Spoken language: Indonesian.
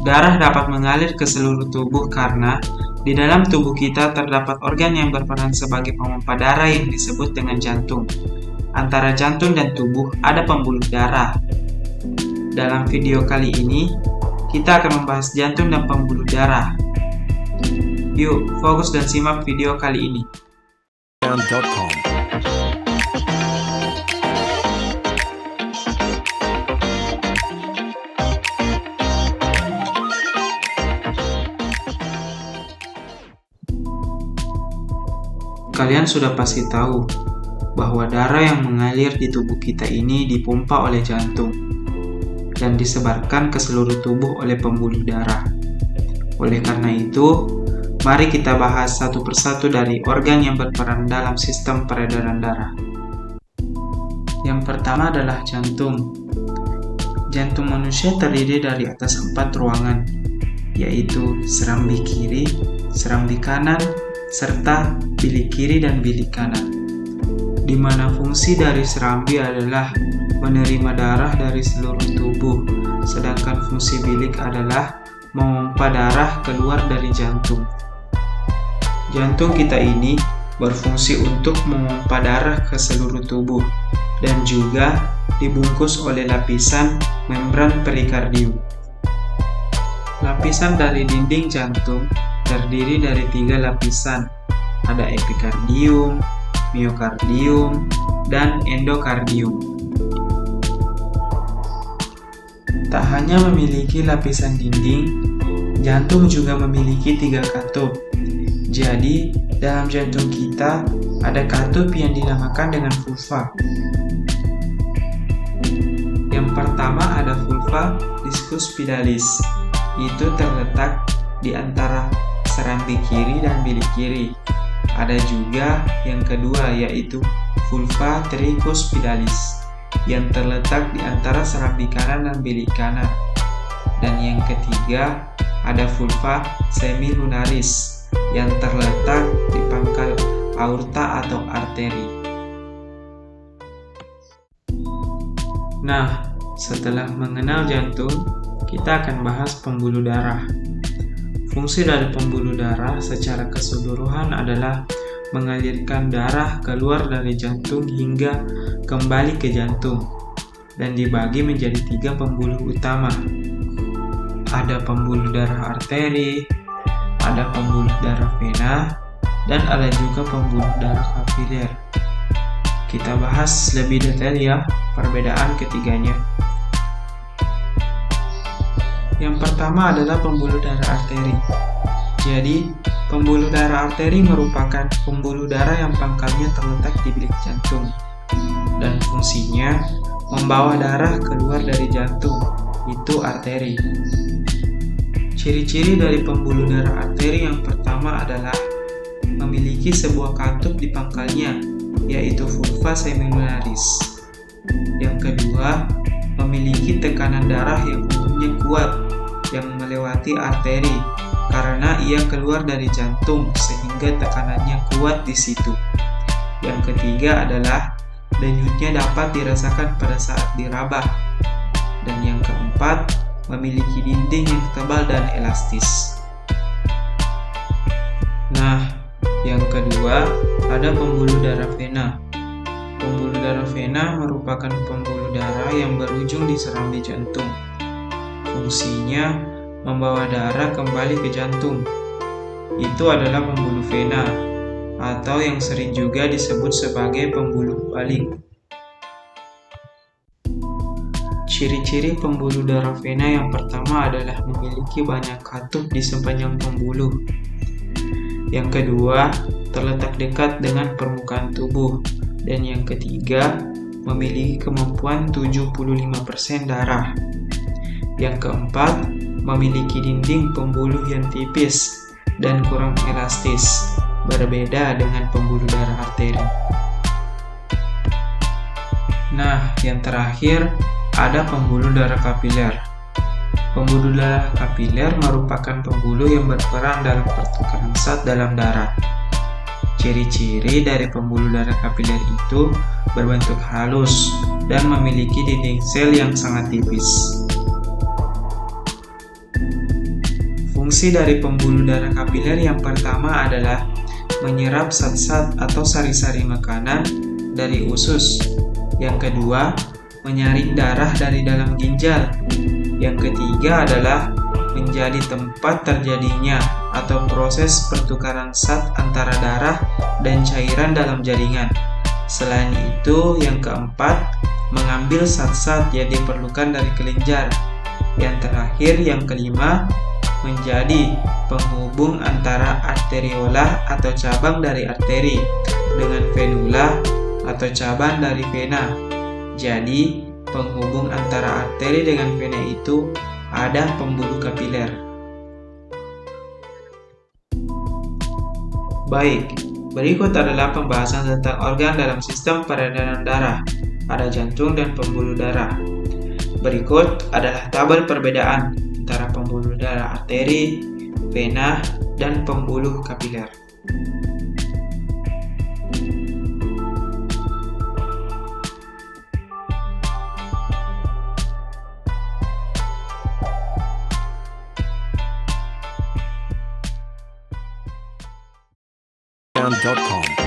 Darah dapat mengalir ke seluruh tubuh karena di dalam tubuh kita terdapat organ yang berperan sebagai pemompa darah yang disebut dengan jantung. Antara jantung dan tubuh ada pembuluh darah. Dalam video kali ini, kita akan membahas jantung dan pembuluh darah. Yuk, fokus dan simak video kali ini. Kalian sudah pasti tahu bahwa darah yang mengalir di tubuh kita ini dipompa oleh jantung dan disebarkan ke seluruh tubuh oleh pembuluh darah. Oleh karena itu, mari kita bahas satu persatu dari organ yang berperan dalam sistem peredaran darah. Yang pertama adalah jantung. Jantung manusia terdiri dari atas 4 ruangan, yaitu serambi kiri, serambi kanan, serta bilik kiri dan bilik kanan, di mana fungsi dari serambi adalah menerima darah dari seluruh tubuh, sedangkan fungsi bilik adalah memompa darah keluar dari jantung. Jantung kita ini berfungsi untuk memompa darah ke seluruh tubuh dan juga dibungkus oleh lapisan membran perikardium. Lapisan dari dinding jantung terdiri dari 3 lapisan, ada epikardium, miokardium, dan endokardium. Tak hanya memiliki lapisan dinding, jantung juga memiliki 3 katup. Jadi, dalam jantung kita ada katup yang dinamakan dengan vulva. Yang pertama ada vulva discospitalis. Itu terletak di antara serambi kiri dan bilik kiri. Ada juga yang kedua, yaitu vulva tricuspidalis yang terletak di antara serambi kanan dan bilik kanan. Dan yang ketiga ada vulva semilunaris yang terletak di pangkal aorta atau arteri. Nah, setelah mengenal jantung, kita akan bahas pembuluh darah. Fungsi dari pembuluh darah secara keseluruhan adalah mengalirkan darah keluar dari jantung hingga kembali ke jantung, dan dibagi menjadi 3 pembuluh utama. Ada pembuluh darah arteri, ada pembuluh darah vena, dan ada juga pembuluh darah kapiler. Kita bahas lebih detail ya perbedaan ketiganya. Yang pertama adalah pembuluh darah arteri. Jadi, pembuluh darah arteri merupakan pembuluh darah yang pangkalnya terletak di bilik jantung dan fungsinya membawa darah keluar dari jantung, itu arteri. Ciri-ciri dari pembuluh darah arteri yang pertama adalah memiliki sebuah katup di pangkalnya, yaitu vulva semilunaris. Yang kedua, memiliki tekanan darah yang umumnya kuat yang melewati arteri karena ia keluar dari jantung sehingga tekanannya kuat di situ. Yang ketiga adalah denyutnya dapat dirasakan pada saat diraba. Dan yang keempat, memiliki dinding yang tebal dan elastis. Nah, yang kedua ada pembuluh darah vena. Pembuluh darah vena merupakan pembuluh darah yang berujung di serambi jantung. Fungsinya membawa darah kembali ke jantung. Itu adalah pembuluh vena, atau yang sering juga disebut sebagai pembuluh balik. Ciri-ciri pembuluh darah vena yang pertama adalah memiliki banyak katup di sepanjang pembuluh. Yang kedua, terletak dekat dengan permukaan tubuh. Dan yang ketiga, memiliki kemampuan 75% darah. Yang keempat, memiliki dinding pembuluh yang tipis dan kurang elastis, berbeda dengan pembuluh darah arteri. Nah, yang terakhir ada pembuluh darah kapiler. Pembuluh darah kapiler merupakan pembuluh yang berperan dalam pertukaran zat dalam darah. Ciri-ciri dari pembuluh darah kapiler itu berbentuk halus dan memiliki dinding sel yang sangat tipis. Fungsi dari pembuluh darah kapiler yang pertama adalah menyerap zat-zat atau sari-sari makanan dari usus. Yang kedua, menyaring darah dari dalam ginjal. Yang ketiga adalah menjadi tempat terjadinya atau proses pertukaran zat antara darah dan cairan dalam jaringan. Selain itu, yang keempat, mengambil zat-zat yang diperlukan dari kelenjar. Yang terakhir, yang kelima, menjadi penghubung antara arteriola atau cabang dari arteri dengan venula atau cabang dari vena. Jadi, penghubung antara arteri dengan vena itu ada pembuluh kapiler. Baik, berikut adalah pembahasan tentang organ dalam sistem peredaran darah. Ada jantung dan pembuluh darah. Berikut adalah tabel perbedaan antara pembuluh darah arteri, vena, dan pembuluh kapiler. .com